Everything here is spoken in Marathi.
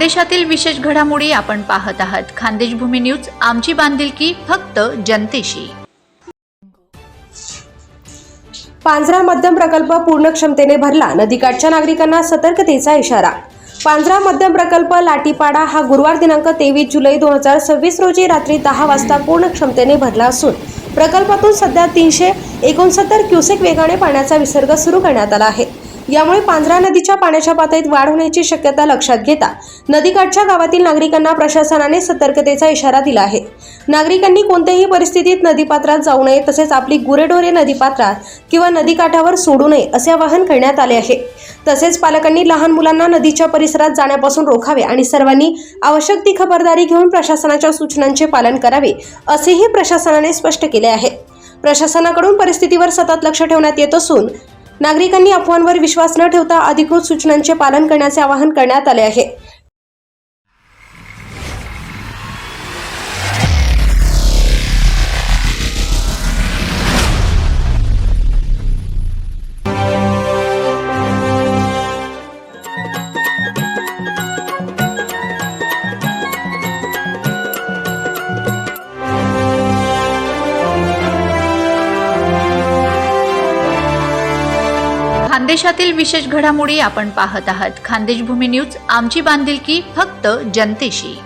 खानदेशातील विशेष घडामोडी आपण पाहत आहात. खानदेश भूमी न्यूज, आमची बांधिलकी फक्त जनतेशी. पांझरा मध्यम प्रकल्प पूर्ण क्षमतेने भरला, नदीकाठच्या नागरिकांना सतर्कतेचा इशारा. पांझरा मध्यम प्रकल्प लाटीपाडा हा गुरुवार दिनांक 23 जुलै 2026 रोजी रात्री 10 वाजता पूर्ण क्षमतेने भरला असून प्रकल्पातून सध्या 369 क्युसेक वेगाने पाण्याचा विसर्ग सुरू करण्यात आला आहे. यामुळे पांझरा नदीच्या पाण्याच्या पातळीत वाढ होण्याची शक्यता लक्षात घेता नदीकाठच्या गावातील नागरिकांना प्रशासनाने सतर्कतेचा इशारा दिला आहे. नागरिकांनी कोणत्याही परिस्थितीत नदीपात्रात जाऊ नये, तसेच आपली गुरेढोरे नदीपात्रात किंवा नदीकाठावर सोडू नये असे आवाहन करण्यात आले आहे. तसेच पालकांनी लहान मुलांना नदीच्या परिसरात जाण्यापासून रोखावे आणि सर्वांनी आवश्यक ती खबरदारी घेऊन प्रशासनाच्या सूचनांचे पालन करावे असेही प्रशासनाने स्पष्ट केले आहे. प्रशासनाकडून परिस्थितीवर सतत लक्ष ठेवण्यात येत असून नागरिकांनी अफवांवर विश्वास न ठेवता अधिकृत सूचनांचे पालन करण्याचे आवाहन करण्यात आले आहे. खानदेशातील विशेष घडामोडी आपण पाहत आहात. खानदेश भूमी न्यूज, आमची बांधिलकी फक्त जनतेशी.